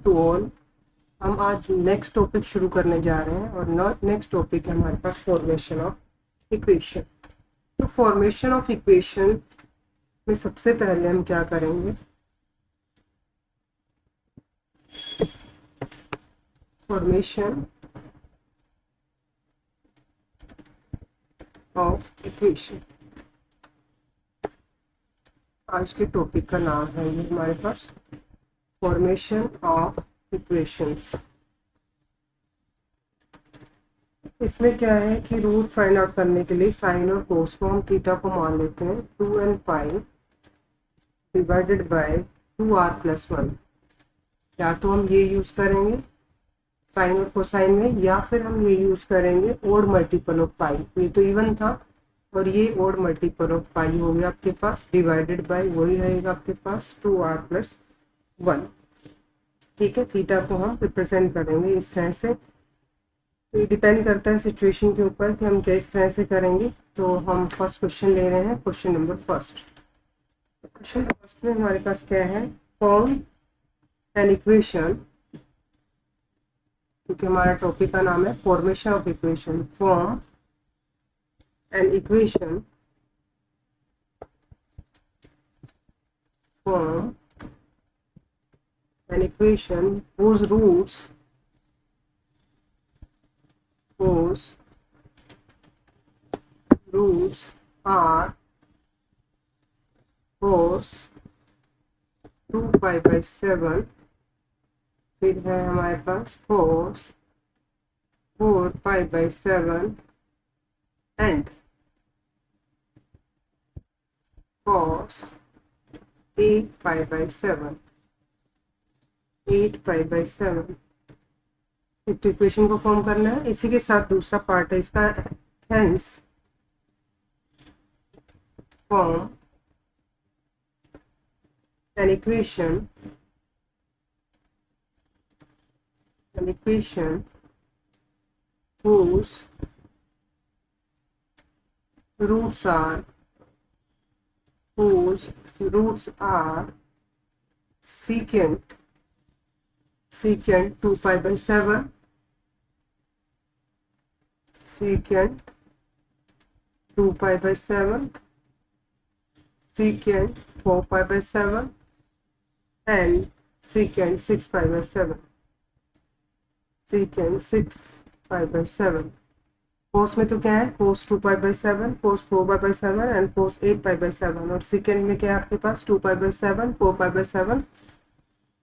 To all. हम आज next topic शुरू करने जा रहे हैं और नेक्स्ट टॉपिक है हमारे पास फॉर्मेशन ऑफ इक्वेशन। तो फॉर्मेशन ऑफ इक्वेशन में सबसे पहले हम क्या करेंगे, फॉर्मेशन ऑफ इक्वेशन। आज के टॉपिक का नाम है ये हमारे पास फॉर्मेशन ऑफ इक्वेशंस। इसमें क्या है कि रूट फाइंड आउट करने के लिए साइन और कोस को हम थीटा को मान लेते हैं 2n pi divided by 2r+1। या तो हम ये यूज करेंगे साइन और कोसाइन में, या फिर हम ये यूज करेंगे ओड मल्टीपल ऑफ पाई। ये तो इवन था और ये ओड मल्टीपल ऑफ पाई हो गया आपके पास, डिवाइडेड बाय वही रहेगा आपके पास 2r+1। ठीक है, थीटा को हम रिप्रेजेंट करेंगे इस तरह से। तो ये डिपेंड करता है सिचुएशन के ऊपर कि हम किस तरह से करेंगे। तो हम फर्स्ट क्वेश्चन ले रहे हैं, question number first. Question first में हमारे पास क्या है, फॉर्म एन इक्वेशन, क्योंकि हमारा टॉपिक का नाम है formation of equation. Form an equation, form an equation whose roots are cos 2π/7, फिर है हमारे पास cos 4π/7 एंड cos 8π/7। इक्वेशन को फॉर्म करना है। इसी के साथ दूसरा पार्ट है इसका, hence form an equation whose roots are secant 2π/7, secant 2π/7, secant 4π/7 and secant 6π/7, secant 6π/7। कोस में तो क्या है, कोस 2π/7, कोस 4π/7 एंड कोस 8π/7। और सेकेंड में क्या है आपके पास 2π/7, 4π/7,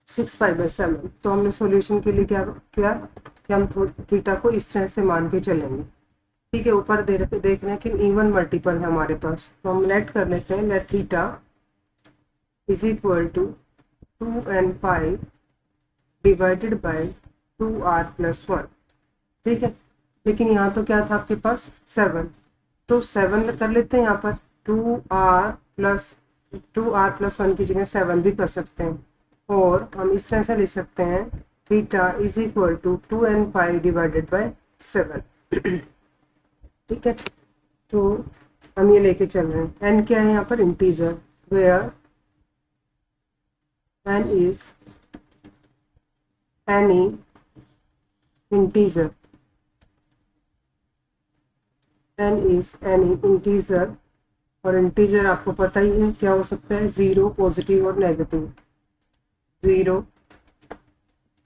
6π/7। तो हमने सॉल्यूशन के लिए क्या किया कि हम थीटा को इस तरह से मान के चलेंगे। ठीक है, ऊपर देख रहे हैं कि इवन मल्टीपल है हमारे पास, तो हम लेट कर लेते हैं, let theta is equal to 2n pi divided by 2r+1। ठीक है, लेकिन यहाँ तो क्या था आपके पास 7, तो 7 कर लेते हैं यहाँ पर। 2r+1 की जगह 7 भी कर सकते हैं, और हम इस तरह से लिख सकते हैं theta is equal to 2n pi divided by 7। ठीक है, तो हम ये लेके चल रहे हैं। n क्या है यहाँ पर, integer, where n is any integer, n is any integer. और इंटीजर आपको पता ही है क्या हो सकता है, 0, पॉजिटिव और नेगेटिव। 0,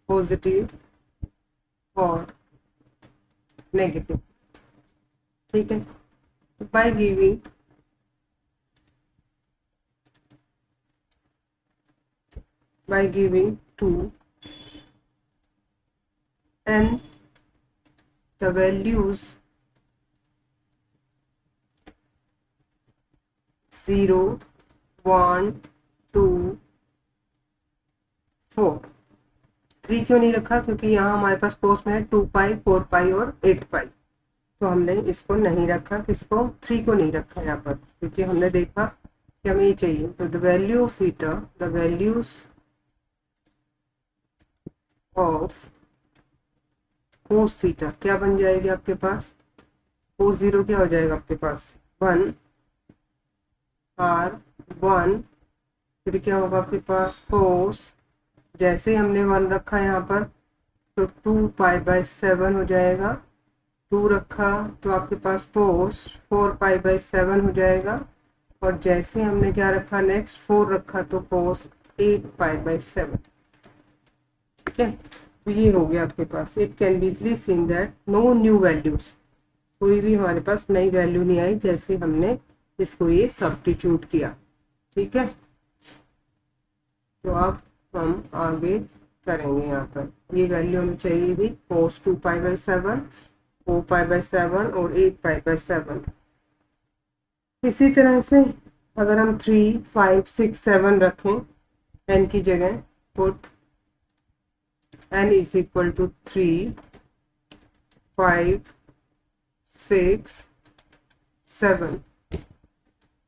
पॉजिटिव और नेगेटिव। ठीक है, by giving to n the values 0, 1, 2, 4। 3 क्यों नहीं रखा, क्योंकि यहाँ हमारे पास कोस में है 2π, 4π और 8π, तो हमने इसको नहीं रखा, किसको, 3 को नहीं रखा यहाँ पर, क्योंकि हमने देखा कि हमें ये चाहिए। तो the value of theta, the values of cos theta क्या बन जाएगी आपके पास, कोस 0 क्या हो जाएगा आपके पास 1 r 1, फिर क्या होगा आपके पास कोस जैसे ही हमने 1 रखा यहाँ पर तो 2π/7 हो जाएगा। 2 रखा तो आपके पास कोस 4π/7 हो जाएगा। और जैसे ही हमने क्या रखा नेक्स्ट 4 रखा तो कोस 8π/7। ठीक है, तो ये हो गया आपके पास। It can be easily seen that no new values, कोई भी हमारे पास नई वैल्यू नहीं आई जैसे हमने इसको ये सब्स्टिट्यूट किया। ठीक है, तो अब हम आगे करेंगे। यहाँ पर ये वैल्यू हमें चाहिए थी कोस 2π/7, 4π/7 और 8π/7। इसी तरह से अगर हम 3, 5, 6, 7 रखें n की जगह, put n is equal to 3, 5, 6, 7।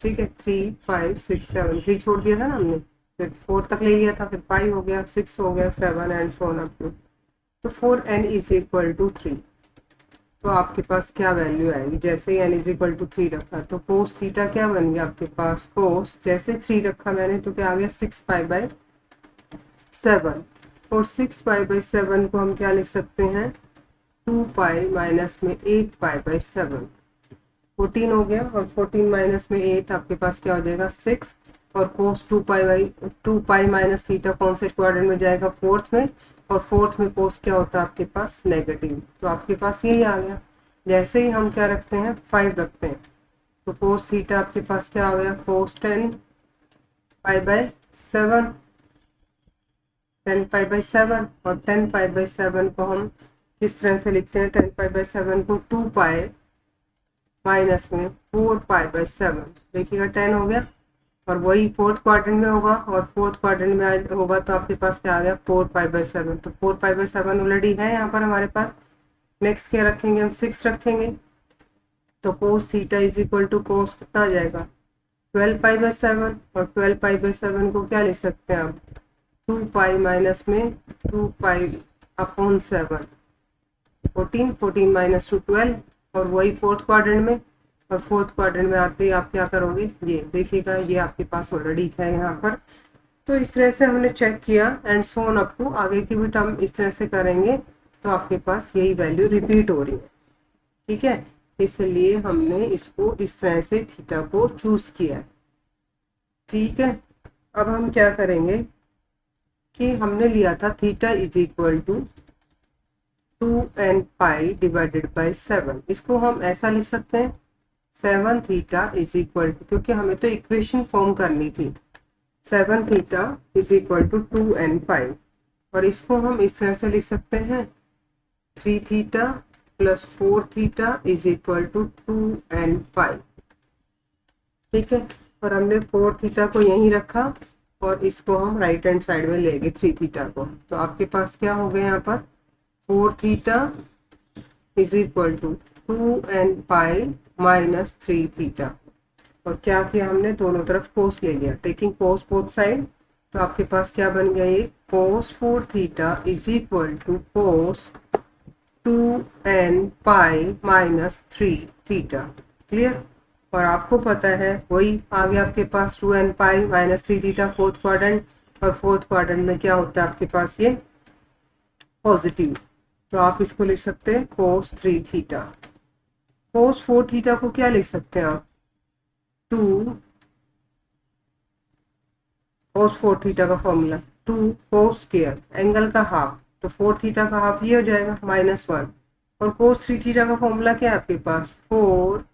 ठीक है, 3, 5, 6, 7, 3 छोड़ दिया था ना हमने, फिर 4 तक ले लिया था, फिर 5 हो गया, 6 हो गया, 7 and so on up to. तो 4n इज इक्वल टू 3। तो आपके पास क्या वैल्यू आएगी? जैसे ही n इज इक्वल टू 3 रखा तो कोस थीटा क्या बन गया आपके पास? कोस जैसे 3 रखा मैंने तो क्या आ गया 6π/7। और 6π/7 को हम क्या लिख सकते हैं? 2π माइनस में 8π/7। 14 हो गया, और 14 माइनस में 8 आपके पास क्या हो जाएगा 6। और कोस 2π माइनस थीटा कौन से क्वाड्रेंट में जाएगा? फोर्थ में। और फोर्थ में कोस क्या होता है आपके पास? नेगेटिव। तो आपके पास यही आ गया। जैसे ही हम क्या रखते हैं 5 रखते हैं तो कोस थीटा आपके पास क्या हो गया? कोस 10π/7, 10π/7। और 10π/7 को हम किस तरह से लिखते हैं? 10π/7 को 2π माइनस में 4π/7। देखिएगा 10 हो गया, और वही फोर्थ क्वाड्रेंट में होगा, और फोर्थ क्वाड्रेंट में होगा तो आपके पास क्या आ गया 4π/7। तो 4π/7 ऑलरेडी है यहाँ पर हमारे पास। नेक्स्ट क्या रखेंगे हम? 6 रखेंगे। तो cos theta is equal to cos कितना आ जाएगा? 12π/7। और 12π/7 को क्या लिख सकते हैं आप? 2π माइनस में 2π/7। 14, 14 माइनस टू 12, और वही फोर्थ क्वाड्रेंट में। और फोर्थ क्वाड्रेंट में आते ही आप क्या करोगे? ये देखिएगा, ये आपके पास ऑलरेडी है यहाँ पर। तो इस तरह से हमने चेक किया and so on up to आगे की भी टर्म इस तरह से करेंगे तो आपके पास यही वैल्यू रिपीट हो रही है। ठीक है, इसलिए हमने इसको इस तरह से थीटा को चूज किया है। ठीक है, अब हम क्या करेंगे कि हमने लिया था theta is equal to 2nπ/7। इसको हम ऐसा लिख सकते हैं 7 थीटा इज इक्वल टू, क्योंकि हमें तो इक्वेशन फॉर्म करनी थी, 7 theta is equal to 2nπ। और इसको हम इस तरह से लिख सकते हैं 3 theta plus 4 theta is equal to 2nπ। ठीक है, और हमने 4 थीटा को यहीं रखा और इसको हम राइट हैंड साइड में लेंगे 3 थीटा को। तो आपके पास क्या हो गया यहाँ पर? 4 theta is equal to 2nπ minus 3 theta. और क्या किया हमने? दोनों तरफ कोस ले लिया, टेकिंग कोस बोथ साइड। तो आपके पास क्या बन गया? ये cos 4 theta is equal to cos 2nπ minus 3 theta. Clear? और आपको पता है वही आ गया आपके पास 2nπ minus 3 theta fourth quadrant. और फोर्थ क्वाड्रेंट में क्या होता है आपके पास? ये पॉजिटिव। तो आप इसको लिख सकते हैं कोस 3 थीटा। कोस 4 थीटा को क्या लिख सकते हैं आप? 2 कोस 4 थीटा का फॉर्मूला 2 कोस स्क्वायर एंगल का हाफ। तो 4 थीटा का हाफ ये हो जाएगा -1। और कोस 3 थीटा का फॉर्मूला क्या है आपके पास? 4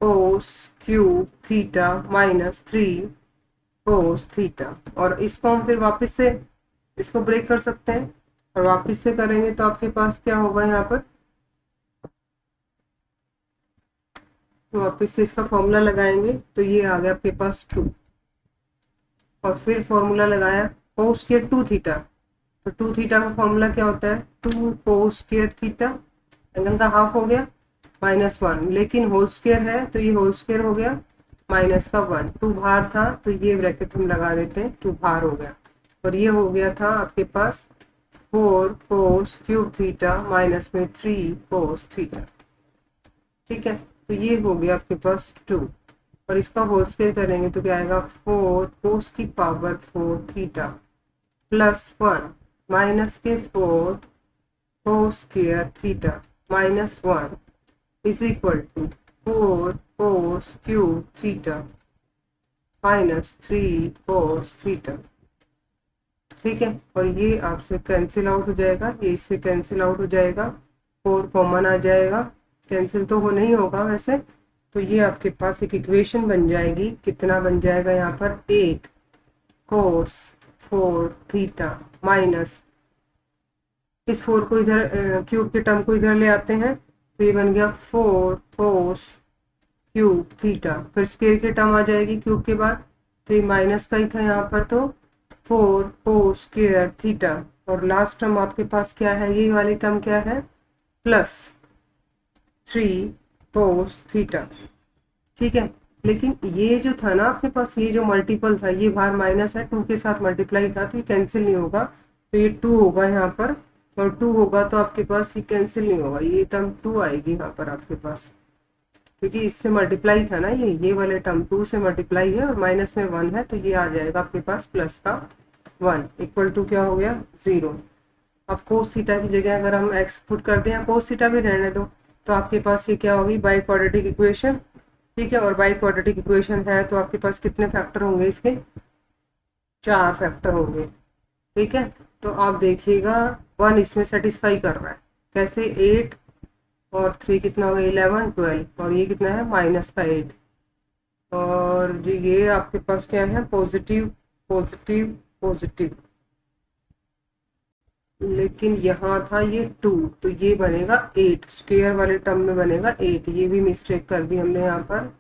cos cube theta minus 3 cos theta. और इसको हम फिर वापस से इसको ब्रेक कर सकते हैं, और वापस से करेंगे तो आपके पास क्या होगा यहाँ पर? तो वापस से इसका फॉर्मूला लगाएंगे तो ये आ गया आपके पास 2। और फिर फॉर्मूला लगाया कोस स्क्वायर 2 थीटा। तो 2 थीटा का फॉर्मूला क्या होता है? 2 कोस स्क्वायर थीटा, एंगल का हाफ हो गया -1, लेकिन होल स्क्वायर है तो ये होल स्क्वायर हो गया -1। 2 बाहर था तो ये ब्रैकेट हम लगा देते हैं, 2 बाहर हो गया। और ये हो गया था आपके पास 4 कोस क्यूब थीटा माइनस में 3 कोस थीटा। ठीक है, तो ये हो गया आपके पास 2। और इसका होल स्क्वायर करेंगे तो क्या आएगा? 4 कोस की पावर 4 थीटा। +1 माइनस के 4 cos square theta -1 is equal to 4 cos cube theta -3 cos theta. ठीक है, और ये आपसे कैंसिल आउट हो जाएगा, ये इससे कैंसिल आउट हो जाएगा, 4 कॉमन आ जाएगा, कैंसिल तो हो नहीं होगा वैसे। तो ये आपके पास एक इक्वेशन बन जाएगी, कितना बन जाएगा यहाँ पर 8 cos 4 थीटा माइनस इस 4 को इधर क्यूब के टर्म को इधर ले आते हैं, तो ये बन गया 4 cos क्यूब थीटा, फिर स्क्वायर की टर्म आ जाएगी क्यूब के बाद, तो ये माइनस का ही था यहाँ पर, तो 4 cos स्क्वायर थीटा, और लास्ट टर्म आपके पास क्या है, ये वाली टर्म क्या है +3 cos थीटा। ठीक है, लेकिन ये जो था ना आपके पास, ये जो मल्टीपल था, ये बाहर माइनस है, 2 के साथ मल्टीप्लाई था, तो ये कैंसिल नहीं होगा, तो ये 2 होगा यहाँ पर, और 2 होगा तो आपके पास ये कैंसिल नहीं होगा, ये टर्म 2 आएगी यहाँ पर आपके पास, क्योंकि इससे मल्टीप्लाई था ना, ये वाले टर्म 2 से मल्टीप्लाई है और माइनस में 1 है, तो ये आ जाएगा आपके पास प्लस का 1 इक्वल टू क्या हो गया 0। अब कोस थीटा की जगह अगर हम एक्स पुट कर दें, या कोस थीटा भी रहने दो, तो आपके पास ये क्या होगी बाई क्वाड्रेटिक इक्वेशन। ठीक है, और बाई क्वाड्रेटिक इक्वेशन है तो आपके पास कितने फैक्टर होंगे इसके, 4 फैक्टर होंगे। ठीक है, तो आप देखिएगा 1 इसमें सेटिस्फाई कर रहा है, कैसे 8 और 3 कितना होगा 11 12, और ये कितना है माइनस का 8, और ये आपके पास क्या है पॉजिटिव पॉजिटिव पॉजिटिव, लेकिन यहाँ था ये 2, तो ये बनेगा 8, स्क्वायर वाले टर्म में बनेगा 8, ये भी मिस्टेक कर दी हमने यहाँ पर,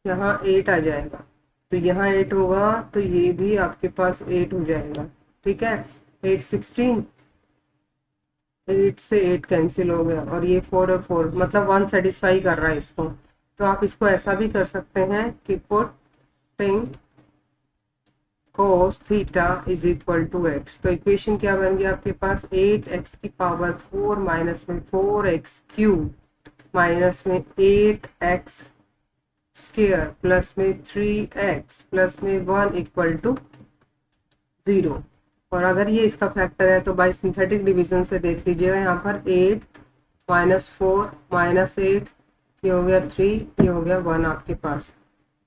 यहाँ 8 आ जाएगा, तो यहाँ 8 होगा, तो ये भी आपके पास 8 हो जाएगा। ठीक है, 8 16, 8 से 8 कैंसिल हो गया, और ये 4 और 4 मतलब 1 सेटिस्फाई कर रहा है इसको। तो आप इसको ऐसा भी कर सकते हैं कि putting cos theta is equal to x, तो इक्वेशन क्या बन गया आपके पास 8x की पावर 4 माइनस में 4x क्यूब माइनस में 8x स्क्वायर प्लस में 3x प्लस में 1 इक्वल टू 0। और अगर ये इसका फैक्टर है तो बाय सिंथेटिक डिवीजन से देख लीजिएगा, यहाँ पर 8 -4 -8, ये हो गया 3, ये हो गया 1 आपके पास।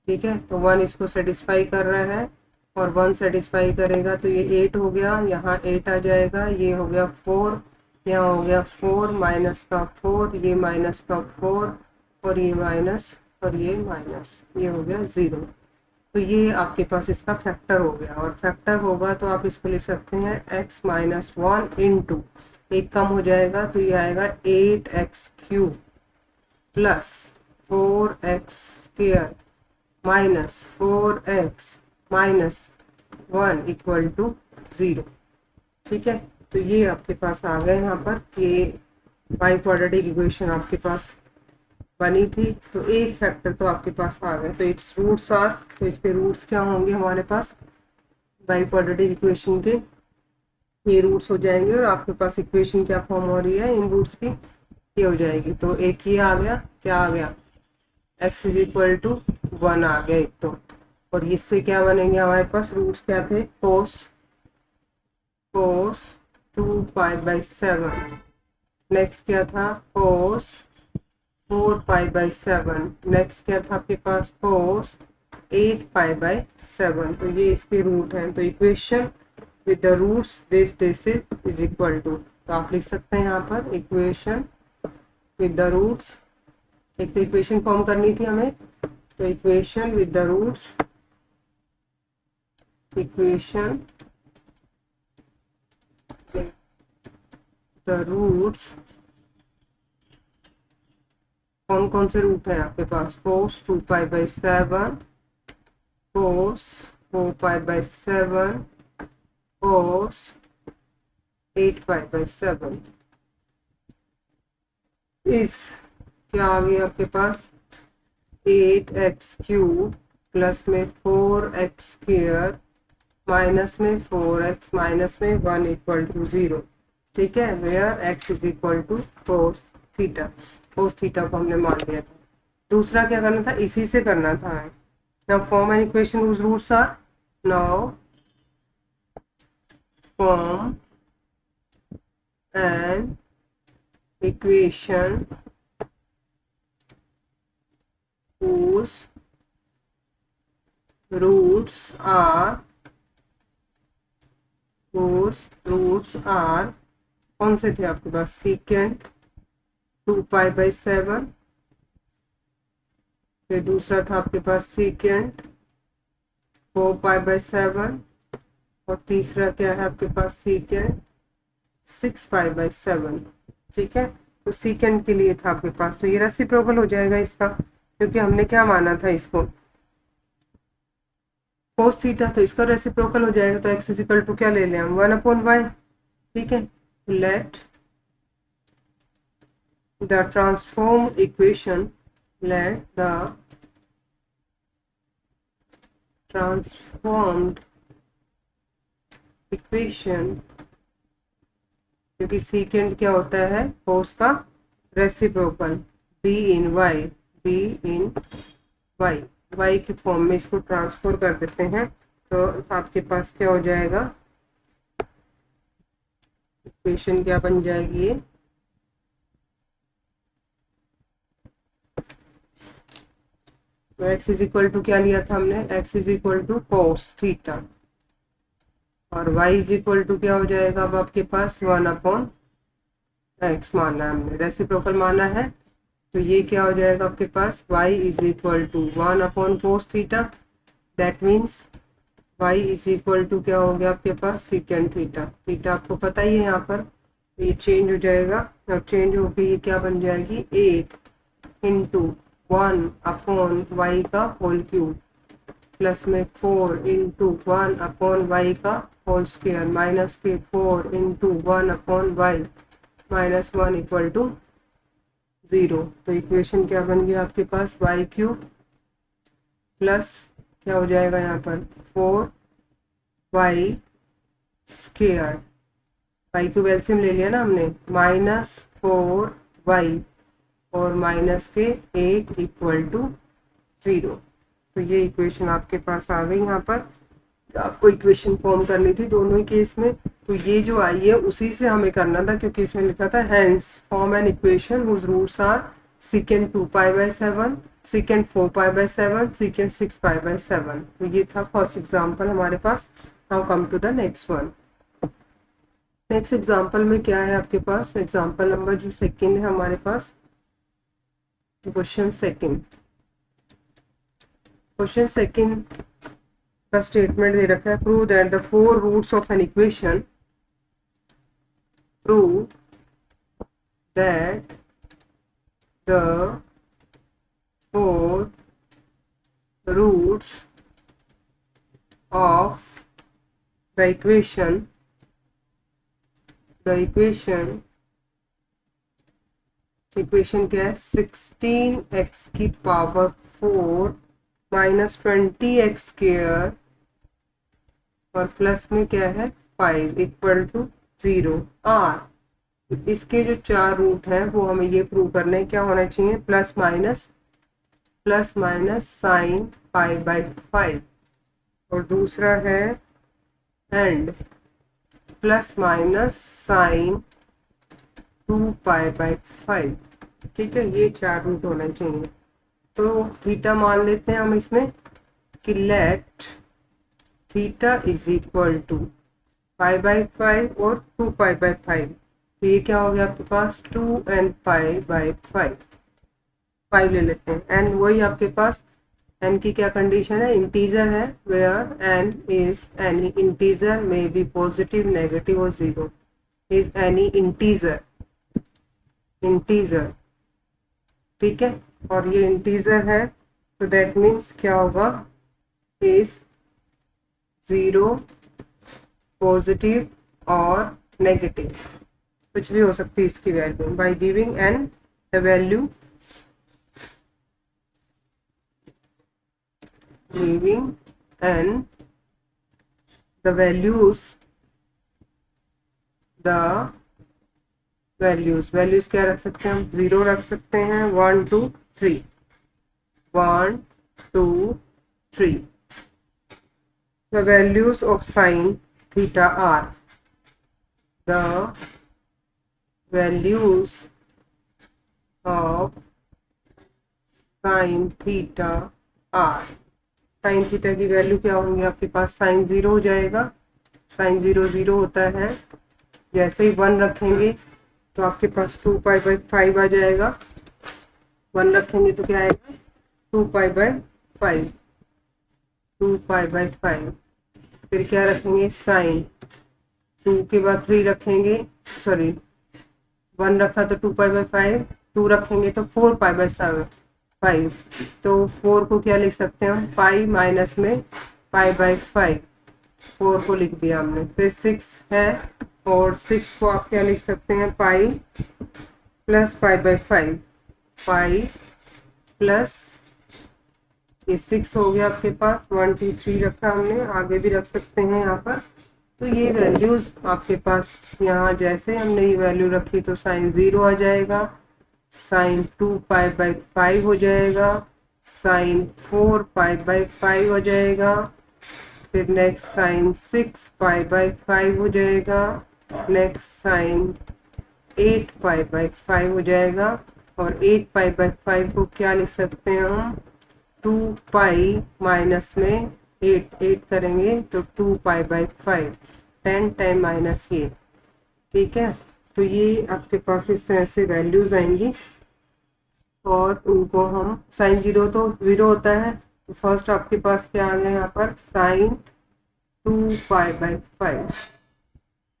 ठीक है, तो 1 इसको सेटिस्फाई कर रहा है, और 1 सेटिस्फाई करेगा तो ये 8 हो गया, यहाँ 8 आ जाएगा, ये हो गया 4, यहाँ हो गया 4 माइनस का 4, ये माइनस का 4, और ये माइनस, और ये माइनस, ये हो गया 0। तो ये आपके पास इसका फैक्टर हो गया, और फैक्टर होगा तो आप इसको लिख सकते हैं x - 1 इंटू, एक कम हो जाएगा तो ये आएगा 8x cube plus 4x square minus 4x minus 1 equal to 0। ठीक है, तो ये आपके पास आ गए यहाँ पर, ये बाई क्वाड्रेटिक इक्वेशन आपके पास बनी थी, तो एक फैक्टर तो आपके पास आ गए, तो इट्स रूट्स आर, तो इसके रूट्स क्या होंगे हमारे पास बाई क्वाड्रेटिक इक्वेशन के, ये रूट्स हो जाएंगे, और आपके पास इक्वेशन क्या फॉर्म हो रही है इन रूट्स की, ये हो जाएगी। तो एक ये आ गया, क्या आ गया x इज इक्वल टू 1 आ गया एक तो, और इससे क्या बनेंगे हमारे पास रूट्स क्या थे cos 2π/7, नेक्स्ट क्या था cos 4π/7, नेक्स्ट क्या था आपके पास cos 8π/7, तो ये इसके रूट हैं। तो equation with the roots this is equal to, तो आप लिख सकते हैं यहाँ पर इक्वेशन विद द रूट्स, एक तो इक्वेशन फॉर्म करनी थी हमें, तो equation with the roots, equation the roots, कौन कौन से रूट है आपके पास cos 2π/7, cos 4π/7, cos 8π/7, इस क्या आ गया आपके पास 8x क्यूब प्लस में 4x स्क्वायर माइनस में 4x माइनस में 1 इक्वल टू 0। ठीक है, where x is equal to cos theta, cos theta को हमने मान लिया था। दूसरा क्या करना था, इसी से करना था, now form an equation whose roots are, now form an equation whose roots are कौन से थे आपके पास, secant 2π/7, फिर दूसरा था आपके पास secant 4π/7 और तीसरा क्या है आपके पास secant 6π/7। ठीक है, तो secant के लिए था आपके पास, तो ये रेसिप्रोकल हो जाएगा इसका, क्योंकि हमने क्या माना था इसको cos थीटा, तो इसका रेसिप्रोकल हो जाएगा। तो x इजिकल टू क्या ले लें हम 1/y। ठीक है, let the transform equation, let the transformed equation, क्योंकि secant क्या होता है cos का reciprocal, b in y y के फॉर्म में इसको ट्रांसफर कर देते हैं, तो आपके पास क्या हो जाएगा, इक्वेशन क्या बन जाएगी ये, तो x इज इक्वल टू क्या लिया था हमने, x is equal to cos theta, और y इज इक्वल टू क्या हो जाएगा, अब आपके पास 1/x माना है हमने, रेसिप्रोकल माना है, तो ये क्या हो जाएगा आपके पास y is equal to 1/cos theta, that means y is equal to क्या हो गया आपके पास secant थीटा, थीटा आपको पता ही है यहाँ पर, तो ये चेंज हो जाएगा, और चेंज होकर ये क्या बन जाएगी 8 इंटू 1/y का होल क्यूब, प्लस में 4 इंटू 1/y का होल स्क्वायर, माइनस के 4 into 1/y minus 1 equal to 0। तो इक्वेशन क्या बन गया आपके पास y क्यूब प्लस क्या हो जाएगा यहाँ पर 4y square, y cube LCM ले लिया ना हमने, माइनस 4y और माइनस के 8 इक्वल टू 0। तो ये इक्वेशन आपके पास आ गई यहाँ पर, आपको इक्वेशन फॉर्म करनी थी दोनों ही केस में, तो ये जो आई है उसी से हमें करना था, क्योंकि इसमें लिखा था hence form an equation whose roots are secant 2π/7, secant 4π/7, secant 6π/7। तो ये था फर्स्ट एग्जांपल हमारे पास। Now come to the next one. Next example में क्या है आपके पास, एग्जांपल नंबर जो सेकंड है हमारे पास, क्वेश्चन सेकंड का स्टेटमेंट दे रखा है, prove that the 4 roots of an equation, prove that the 4 roots of the equation क्या है 16x की पावर 4 माइनस 20x स्क्वायर और प्लस में क्या है 5 इक्वल टू 0 आर। इसके जो 4 रूट हैं वो हमें ये प्रूव करना है, क्या होना चाहिए प्लस माइनस साइन π/5, और दूसरा है एंड प्लस माइनस साइन 2π/5। ठीक है, ये 4 रूट होना चाहिए। तो थीटा मान लेते हैं हम इसमें कि let theta is equal to π/5 और 2π/5, तो ये क्या हो गया आपके पास 2nπ/5, 5 ले लेते हैं। एन वही आपके पास एन की क्या कंडीशन है, इंटीजर है, where n is any integer may be positive, negative और 0, इज एनी इंटीजर। ठीक है, और ये इंटीजर है, तो दैट मीन्स क्या होगा इज 0, पॉजिटिव और नेगेटिव, कुछ भी हो सकती है इसकी value, by giving an the value, giving an the values क्या रख सकते हैं हम, 0 रख सकते हैं, 1 2 3, 1 2 3। The values of sine theta are, the values of sin theta are. Sine theta की वैल्यू क्या होंगी आपके पास, साइन 0 हो जाएगा, साइन 0 0 होता है, जैसे ही 1 रखेंगे तो आपके पास 2π/5 आ जाएगा, 1 रखेंगे तो क्या आएगा 2π/5, 2π/5। फिर क्या रखेंगे साइन, 2 के बाद 3 रखेंगे, सॉरी 1 रखा तो 2π/5, 2 रखेंगे तो 4π/5। तो 4 को क्या लिख सकते हैं हम, पाई माइनस में π/5, 4 को लिख दिया हमने। फिर 6 है और 6 को आप क्या लिख सकते हैं, पाई प्लस π/5, पाई प्लस ये 6 हो गया आपके पास, 1 2 3 रखा हमने, आगे भी रख सकते हैं यहाँ पर। तो ये वैल्यूज आपके पास यहाँ जैसे हमने ये वैल्यू रखी तो साइन 0 आ जाएगा, साइन 2π/5 हो जाएगा, साइन 4π/5 हो जाएगा, फिर नेक्स्ट साइन 6π/5 हो जाएगा, नेक्स्ट साइन 8π/5 हो जाएगा। और 8π/5 को क्या लिख सकते हैं हम, 2π माइनस में 8 करेंगे तो 2π/5, 10 10 माइनस ये, ठीक है। तो ये आपके पास इस तरह से वैल्यूज आएंगी और उनको हम, साइन 0 तो 0 होता है, तो फर्स्ट आपके पास क्या आ गया यहाँ पर, साइन 2π/5,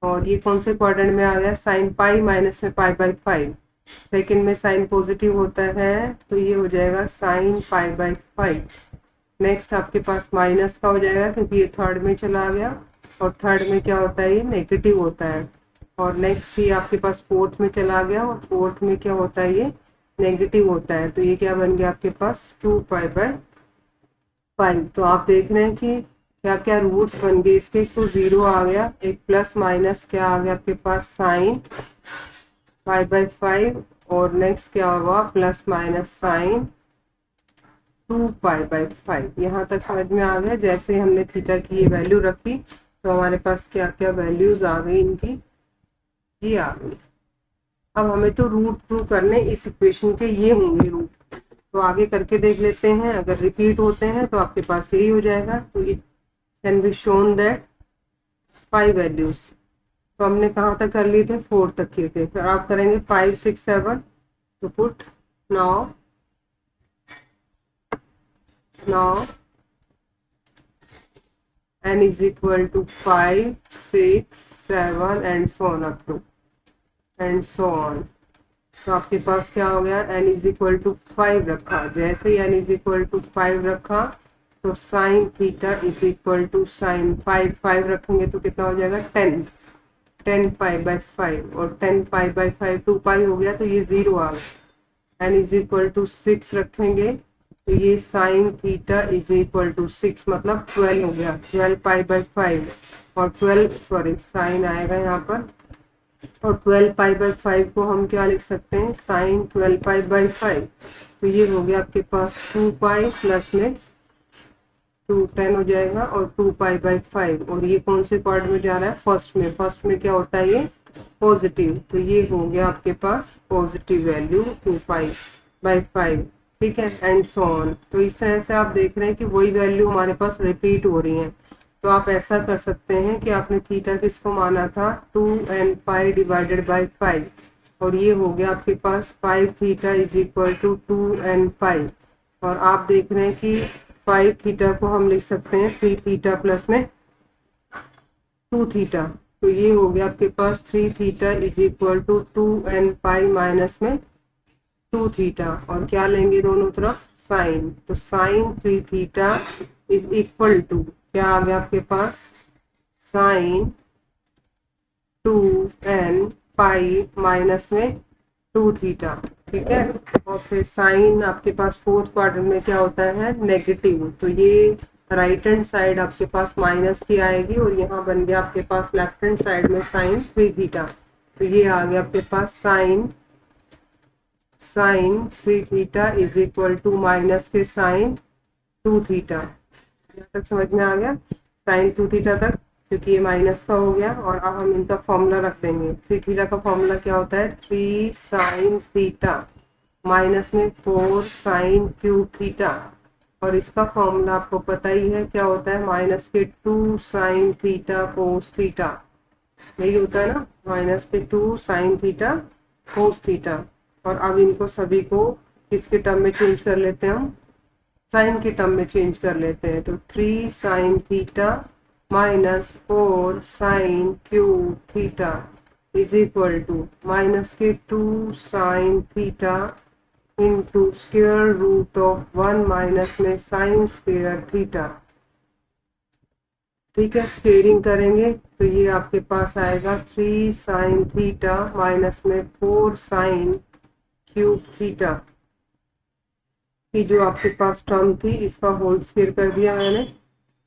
और ये कौन से क्वाड्रेंट में आ गया, साइन पाई माइनस में π/5। सेकंड में साइन पॉजिटिव होता है तो ये हो जाएगा साइन π/5। नेक्स्ट आपके पास माइनस का हो जाएगा क्योंकि ये थर्ड में चला गया, और थर्ड में क्या होता है, ये नेगेटिव होता है। और नेक्स्ट ये आपके पास फोर्थ में चला गया, और फोर्थ में क्या होता है, ये नेगेटिव होता है। तो ये क्या बन गया आपके पास 2π/5। तो आप देख रहे हैं कि क्या क्या रूट्स बन गए इसके, तो 0 आ गया, एक प्लस माइनस क्या आ गया आपके पास, साइन π/5, और नेक्स्ट क्या होगा, प्लस माइनस साइन 2π/5। यहाँ तक समझ में आ गया। जैसे हमने थीटा की ये वैल्यू रखी तो हमारे पास क्या क्या वैल्यूज आ गई इनकी, ये आ गई। अब हमें तो रूट प्रूव करने इस इक्वेशन के, ये होंगे रूट, तो आगे करके देख लेते हैं। अगर रिपीट होते हैं तो आपके पास यही हो जाएगा। तो ये can be shown that 5 values, तो हमने कहाँ तक कर लिए थे, 4 तक किए थे। फिर आप करेंगे 5 6 7, तो put now n is equal to 5 6 7 and so on up to and so on। तो आपके पास क्या हो गया, n is equal to 5 रखा, जैसे ही n is equal to 5 रखा तो sine theta is equal to sine 5 रखेंगे तो कितना हो जाएगा 10π/5, और 10π/5 2π हो गया तो ये 0 आ गया। n इज इक्वल टू 6 रखेंगे तो ये sine theta is equal to 6 मतलब 12 हो गया, 12π/5, और 12 सॉरी साइन आएगा यहाँ पर, और 12π/5 को हम क्या लिख सकते हैं, साइन 12π/5। तो ये हो गया आपके पास 2π प्लस में 10 हो जाएगा, और 2π/5, और ये कौन से पार्ट में जा रहा है, फर्स्ट में। फर्स्ट में क्या होता है, ये पॉजिटिव, तो ये हो गया आपके पास पॉजिटिव वैल्यू 2π/5, ठीक है, एंड सो ऑन। तो इस तरह से आप देख रहे हैं कि वही वैल्यू हमारे पास रिपीट हो रही है। तो आप ऐसा कर सकते हैं कि आपने थीटा किसको माना था, 2nπ/5, और ये हो गया आपके पास 5 theta is equal to 2nπ, और आप देख रहे हैं कि 5 थीटा को हम लिख सकते हैं 3 थीटा प्लस में 2 थीटा, तो ये हो गया आपके पास 3 theta is equal to 2nπ minus में 2 थीटा, और क्या लेंगे दोनों तरफ साइन, तो sine 3 theta is equal to क्या आ गया आपके पास, साइन 2nπ माइनस में 2 थीटा, ठीक है। और फिर साइन आपके पास फोर्थ क्वाड्रेंट में क्या होता है, नेगेटिव, तो ये राइट हैंड साइड आपके पास माइनस की आएगी, और यहाँ बन गया आपके पास लेफ्ट हैंड साइड में साइन 3 थीटा, तो ये आ गया आपके पास sine 3 theta is equal to minus के साइन 2 थीटा। यहाँ तक समझ में आ गया, साइन 2 थीटा तक। क्योंकि ये माइनस का हो गया। और अब हम इनका फॉर्मूला रख देंगे। थ्री थीटा का फॉर्मूला क्या होता है, 3 साइन थीटा माइनस में 4 साइन क्यूब थीटा। और इसका फॉर्मूला आपको पता ही है क्या होता है, माइनस के 2 साइन थीटा कोस थीटा। यही होता है ना, माइनस के 2 साइन थीटा कोस थीटा। और अब इनको सभी को किसके टर्म में चेंज कर लेते हैं, हम साइन के टर्म में चेंज कर लेते हैं। तो 3 sine theta minus 4 sine cube theta is equal to minus के 2 sine theta into square root of 1 minus में साइन स्क्वायर थीटा। ठीक है, स्क्वेयरिंग करेंगे तो ये आपके पास आएगा 3 साइन थीटा माइनस में 4 साइन क्यूब थीटा की जो आपके पास टर्म थी, इसका होल स्क्वायर कर दिया मैंने।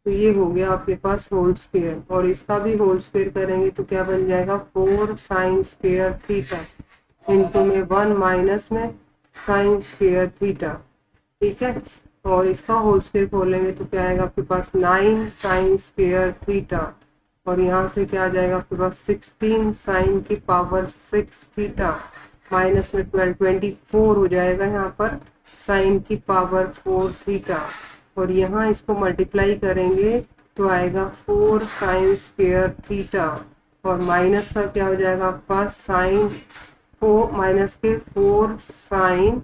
तो ये हो गया आपके पास होल स्क्वायर। और इसका भी होल स्क्वायर करेंगे तो क्या बन जाएगा, 4 साइन स्क्वायर थीटा इंटू में 1 माइनस में साइन स्क्वायर थीटा। ठीक है, और इसका होल स्क्वायर खोलेंगे तो क्या आएगा आपके पास 9 साइन स्क्वायर थीटा। और यहाँ से क्या आ जाएगा आपके पास 16 साइन की पावर 6 थीटा माइनस में 12 24 हो जाएगा यहाँ पर साइन की पावर 4 थीटा। और यहाँ इसको मल्टीप्लाई करेंगे तो आएगा 4 साइन स्क्वायर थीटा। और माइनस का क्या हो जाएगा आपके पास साइन 4 माइनस के 4 साइन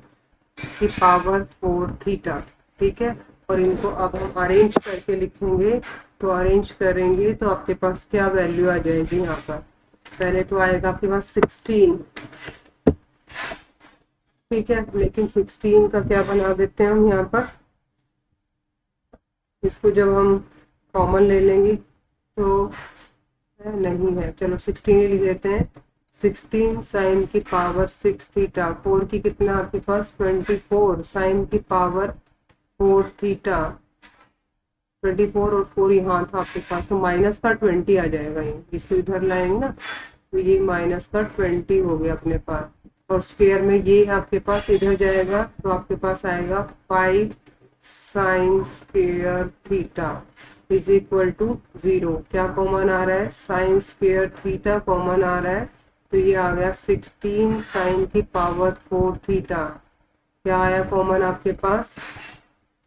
की पावर 4 थीटा। ठीक है, और इनको अब हम अरेंज करके लिखेंगे। तो अरेंज करेंगे तो आपके पास क्या वैल्यू आ जाएगी यहाँ पर, पहले तो आएगा आपके पास 16। ठीक है, लेकिन 16 का क्या बना देते हैं हम यहाँ पर, इसको जब हम कॉमन ले लेंगे तो नहीं है, चलो 16 ही लिख देते हैं। 16 साइन की पावर 6 थीटा, 4 की कितना आपके पास 24 साइन की पावर 4 थीटा। 24 और 4 यहाँ था आपके पास, तो माइनस का 20 आ जाएगा। ये इसको इधर लाएंगे ना तो ये माइनस का 20 हो गया अपने पास। और स्क्वायर में ये आपके पास इधर जाएगा तो आपके पास आएगा 5 sine square theta is equal to 0। क्या कॉमन आ रहा है, साइन स्क्वायर थीटा कॉमन आ रहा है। तो ये आ गया 16 साइन की पावर 4 थीटा। क्या आया कॉमन आपके पास,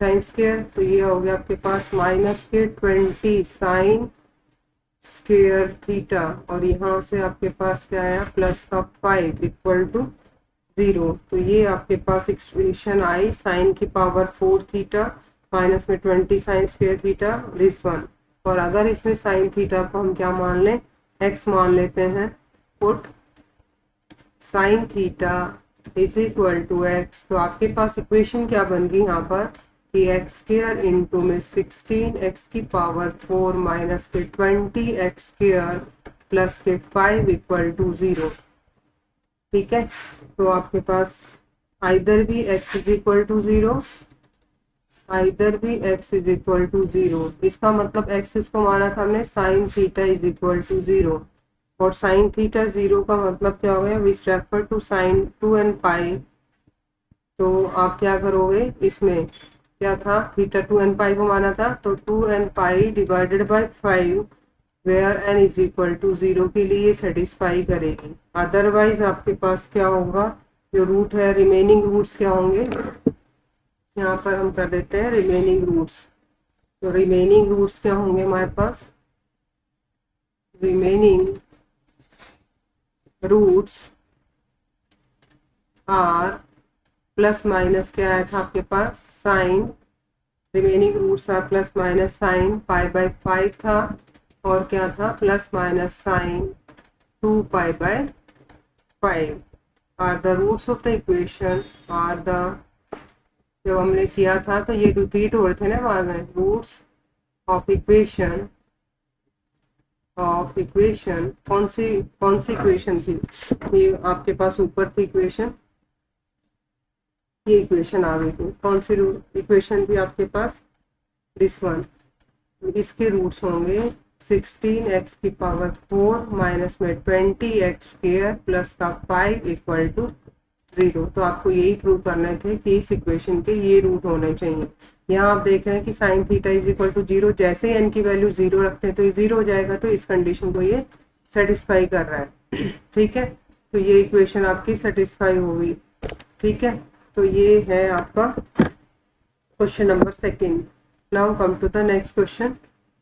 साइन स्क्वायर। तो ये हो गया आपके पास माइनस के 20 साइन स्क्वायर थीटा। और यहाँ से आपके पास क्या आया, प्लस का 5 इक्वल टू 0। तो ये आपके पास एक्सप्रेशन आई साइन की पावर 4 थीटा माइनस में 20 sign square theta this one. और अगर इसमें साइन थीटा को हम क्या मान लें, एक्स मान लेते हैं, put sine theta is equal to x. तो आपके पास इक्वेशन क्या बन गई यहाँ पर कि एक्स स्क्वायर इंटू में 16 एक्स की पावर 4 माइनस के 20 एक्स स्क्वायर प्लस के 5 इक्वल टू 0। ठीक है, तो आपके पास आइदर भी x is equal to 0, either भी x इज इक्वल टू 0। इसका मतलब एक्सिस को माना था हमने sine theta is equal to 0। और साइन थीटा 0 का मतलब क्या हो गया, which refer to sine 2 and pi. तो आप क्या करोगे, इसमें क्या था, थीटा 2 एंड पाई को माना था, तो 2 and pi divided by 5 where n is equal to 0 के लिए सेटिस्फाई करेगी। अदरवाइज आपके पास क्या होगा, जो रूट है, रिमेनिंग रूट्स क्या होंगे, यहाँ पर हम कर देते हैं रिमेनिंग रूट्स। तो रिमेनिंग रूट्स क्या होंगे हमारे पास, remaining roots are plus minus क्या आया था आपके पास, sine, remaining roots are plus minus sine pi by 5 था, और क्या था plus minus sine 2 pi by 5 are the roots of the equation are the, जब हमने किया था तो ये रिपीट हो रहे थे ना बाद में, रूट्स ऑफ इक्वेशन कौन सी इक्वेशन थी, ये आपके पास ऊपर थी इक्वेशन, ये इक्वेशन आ गई थी, कौन सी इक्वेशन थी आपके पास, दिस वन। इसके रूट्स होंगे 16 एक्स की पावर 4 माइनस में 20 एक्स स्क्वायर प्लस का 5 इक्वल टू 0। तो आपको यही प्रूव करने थे कि इस इक्वेशन के ये रूट होने चाहिए। यहाँ आप देख रहे हैं कि sine theta is equal to 0, जैसे ही एन की वैल्यू 0 रखते हैं तो ये 0 हो जाएगा, तो इस कंडीशन को ये सेटिस्फाई कर रहा है। ठीक है, तो ये इक्वेशन आपकी सेटिस्फाई हो गई। ठीक है, तो ये है आपका question number second. Now come to the next question,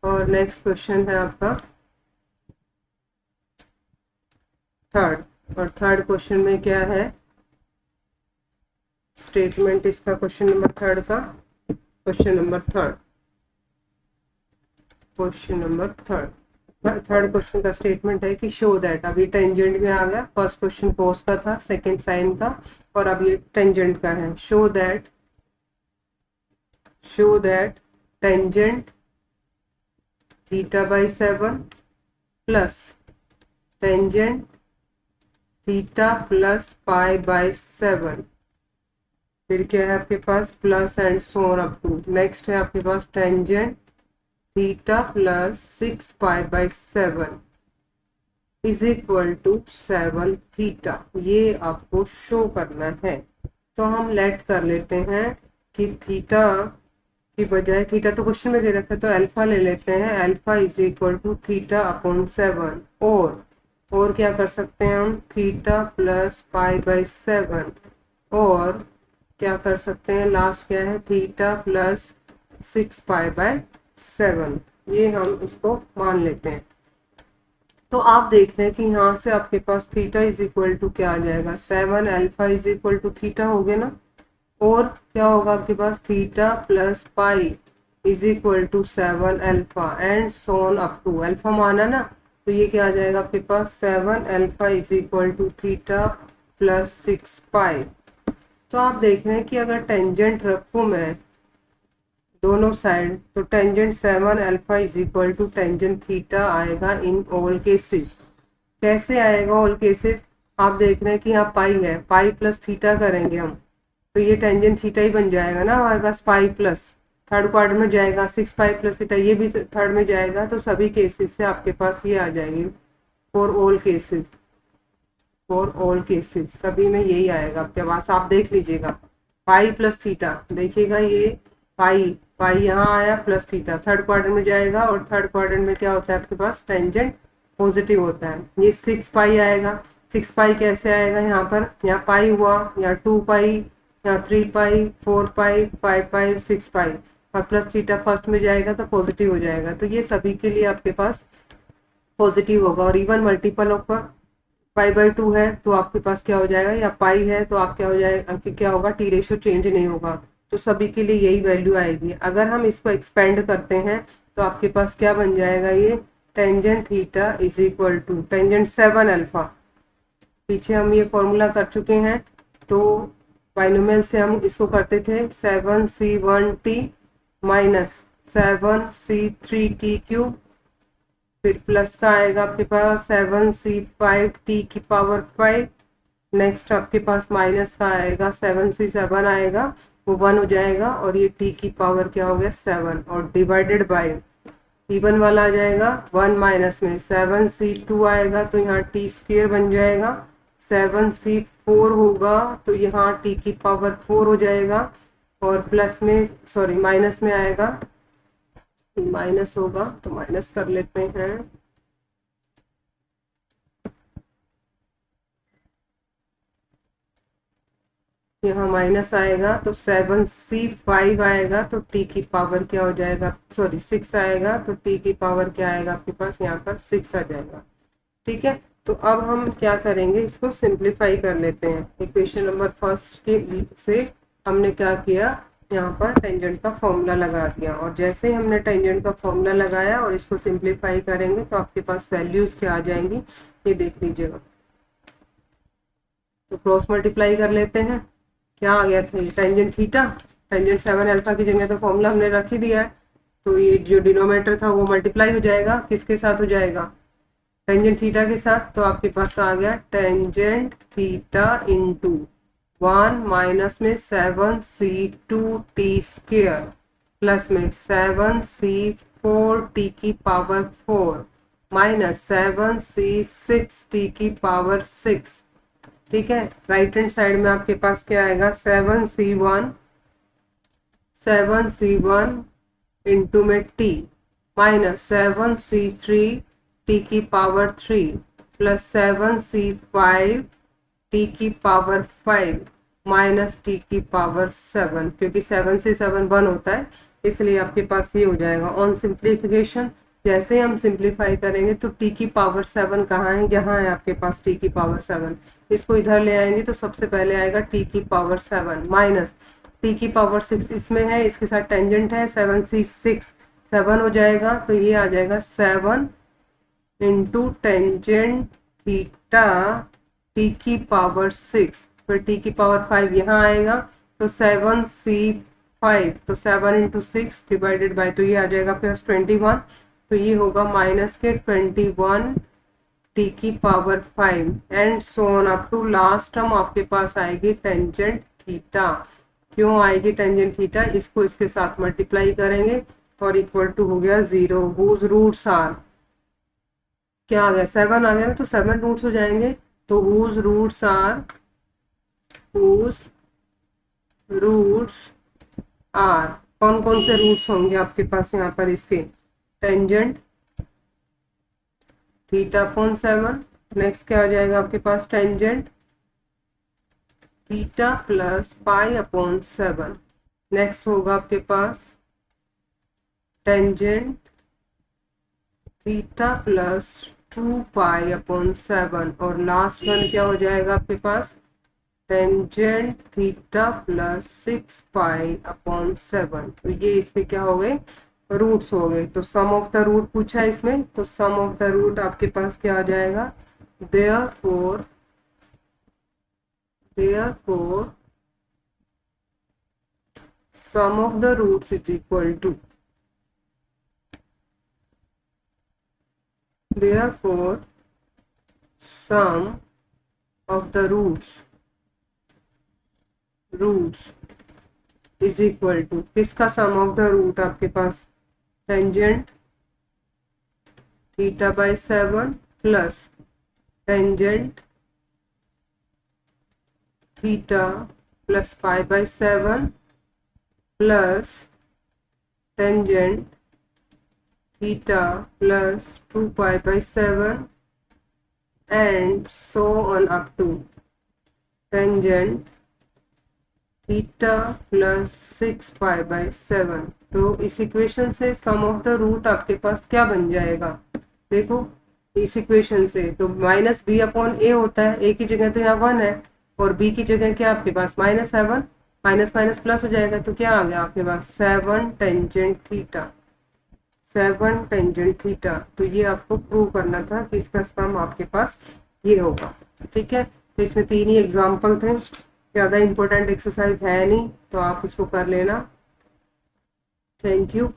और नेक्स्ट क्वेश्चन है आपका थर्ड। और थर्ड क्वेश्चन में क्या है स्टेटमेंट इसका, क्वेश्चन नंबर थर्ड का, क्वेश्चन नंबर थर्ड क्वेश्चन का स्टेटमेंट है कि शो दैट, अभी टेंजेंट में आ गया, फर्स्ट क्वेश्चन कोस का था, सेकंड साइन का, और अब ये टेंजेंट का है। Show that tangent theta by 7 plus tangent theta plus pi by 7, फिर क्या है आपके पास plus and so on up to. Next है आपके पास tangent theta plus 6 pi by 7 is equal to 7 theta. ये आपको शो करना है। तो हम लेट कर लेते हैं कि थीटा की बजाय, थीटा तो क्वेश्चन में दे रखा है तो अल्फा ले लेते हैं, alpha is equal to theta upon 7, और क्या कर सकते हैं हम, थीटा प्लस पाई बाई 7, और क्या कर सकते हैं लास्ट क्या है, थीटा प्लस 6 पाई बाय 7। ये हम इसको मान लेते हैं। तो आप देख रहे हैं कि यहाँ से आपके पास थीटा इज इक्वल टू क्या आ जाएगा, 7 alpha is equal to theta हो गया ना, और क्या होगा आपके पास theta plus pi is equal to 7 alpha and so on up to, alpha माना ना, तो ये क्या आ जाएगा आपके पास 7 alpha is equal to theta plus 6 pi. तो आप देख रहे हैं कि अगर टेंजेंट रखूं मैं दोनों साइड, तो tangent 7 alpha is equal to tangent theta आएगा इन ऑल केसेस। कैसे आएगा ऑल केसेस, आप देख रहे हैं कि यहाँ पाई है, पाई प्लस थीटा करेंगे हम, तो ये टेंजेंट थीटा ही बन जाएगा ना हमारे पास, पाई प्लस थर्ड क्वार्टर में जाएगा 6 पाई प्लस थीटा, ये भी थर्ड में जाएगा, तो सभी केसेस से आपके पास ये आ जाएगी फॉर ऑल केसेस, सभी में यही आएगा आपके पास। आप देख लीजिएगा पाई प्लस थीटा, देखिएगा ये पाई यहाँ आया प्लस थीटा, थर्ड क्वाड्रेंट में जाएगा, और थर्ड क्वाड्रेंट में क्या होता है आपके पास टेंजेंट पॉजिटिव होता है। ये 6 पाई आएगा, 6 पाई कैसे आएगा, यहाँ पर यहाँ पाई हुआ, यहाँ 2 पाई, यहाँ 3 पाई, 4 पाई, 5 पाई, 6 पाई, और प्लस थीटा फर्स्ट में जाएगा तो पॉजिटिव हो जाएगा। तो ये सभी के लिए आपके पास पॉजिटिव होगा, और even multiple of pi by 2 है तो आपके पास क्या हो जाएगा, या पाई है तो आप क्या हो जाएगा कि क्या होगा, टी रेशियो चेंज नहीं होगा, तो सभी के लिए यही वैल्यू आएगी। अगर हम इसको एक्सपेंड करते हैं तो आपके पास क्या बन जाएगा, ये tangent theta is equal to tangent 7 alpha, पीछे हम ये फॉर्मूला कर चुके हैं, तो बाइनोमियल से हम इसको करते थे 7c1t माइनस 7c3t क्यूब, फिर प्लस का आएगा आपके पास 7c5t की पावर 5, नेक्स्ट आपके पास माइनस का आएगा 7c7 आएगा, वो 1 हो जाएगा, और ये t की पावर क्या हो गया 7, और डिवाइडेड बाय इवन वाला आ जाएगा 1 माइनस में 7c2 आएगा, तो यहाँ t स्क्वेयर बन जाएगा, 7c4 होगा तो यहाँ t की पावर 4 हो जाएगा, और प्लस में सॉरी माइनस में आएगा, माइनस होगा तो माइनस कर लेते हैं, यहाँ माइनस आएगा तो 7c5 आएगा, तो t की पावर क्या हो जाएगा, सॉरी 6 आएगा, तो t की पावर क्या आएगा आपके पास यहाँ पर 6 आ जाएगा। ठीक है, तो अब हम क्या करेंगे, इसको सिंप्लीफाई कर लेते हैं। इक्वेशन नंबर फर्स्ट के से हमने क्या किया, यहाँ पर टेंजेंट का फॉर्मूला लगा दिया, और जैसे ही हमने टेंजेंट का फॉर्मूला लगाया और इसको सिंप्लीफाई करेंगे तो आपके पास वैल्यूज क्या आ जाएंगी, ये देख लीजिएगा। तो क्रॉस मल्टीप्लाई कर लेते हैं, क्या आ गया था, टेंजेंट थीटा, टेंजेंट 7 अल्फा की जगह तो फॉर्मूला हमने रख ही दिया है, तो ये जो डिनोमिनेटर था वो मल्टीप्लाई हो जाएगा, किसके साथ हो जाएगा, टेंजेंट थीटा के साथ, तो आपके पास आ गया टेंजेंट थीटा इंटू 1 माइनस में 7c2t स्क्वेयर प्लस में 7c4t की पावर 4 माइनस 7c6t की पावर 6 ठीक है। राइट हैंड साइड में आपके पास क्या आएगा, 7c1 इंटू में t माइनस 7c3 t की पावर 3 प्लस 7c5 t की पावर 5 माइनस t की पावर 7, क्योंकि 7 से 7 1 होता है, इसलिए आपके पास ये हो जाएगा। ऑन सिंप्लीफिकेशन जैसे हम सिंप्लीफाई करेंगे तो t की पावर 7 कहाँ है, यहाँ है आपके पास t की पावर 7। इसको इधर ले आएंगे तो सबसे पहले आएगा t की पावर 7 माइनस t की पावर 6 इसमें है, इसके साथ टेंजेंट है, 7c6 7 हो जाएगा, तो ये आ जाएगा 7 इंटू टेंजेंट थीटा t की पावर 6, फिर t की पावर 5 यहाँ आएगा, तो 7c5, तो 7 इंटू 6 डिवाइडेड बाई, तो ये आ जाएगा प्लस 21, तो ये होगा माइनस के 21 t की power 5 and so on up to last term आपके पास आएगी टेंजेंट थीटा। क्यों आएगी टेंजेंट थीटा, इसको इसके साथ मल्टीप्लाई करेंगे और इक्वल टू हो गया 0, हुज रूट्स आर, क्या आ गया 7 आ गया ना, तो 7 रूट्स हो जाएंगे, तो हुज रूट्स आर, कौन कौन से रूट्स होंगे आपके पास यहाँ पर इसके, टेंजेंट थीटा अपॉन 7, नेक्स्ट क्या हो जाएगा आपके पास tangent theta plus pi upon 7, next होगा आपके पास tangent theta plus 2 pi upon 7, और लास्ट वन क्या हो जाएगा आपके पास tangent theta plus 6 pi upon 7, तो ये इसके क्या हो गए, रूट्स हो गए। तो सम ऑफ द रूट पूछा है इसमें, तो सम ऑफ द रूट आपके पास क्या आ जाएगा, therefore sum of the roots is equal to, therefore sum of the roots is equal to, किसका sum of the root आपके पास tangent theta by 7 plus tangent theta plus pi by 7 plus tangent theta plus 2 pi by 7 and so on up to tangent theta plus 6 pi by 7। तो इस equation से सम of the root आपके पास क्या बन जाएगा, देखो इस इक्वेशन से तो माइनस बी अपॉन ए होता है, ए की जगह तो यहाँ 1 है और बी की जगह क्या आपके पास -7, माइनस माइनस प्लस हो जाएगा, तो क्या आ गया आपके पास 7 टेंजेंट थीटा। तो ये आपको प्रूव करना था कि इसका सम आपके पास ये होगा, ठीक है। तो इसमें 3 ही एग्जाम्पल थे, ज़्यादा इंपॉर्टेंट एक्सरसाइज है नहीं, तो आप इसको कर लेना। Thank you.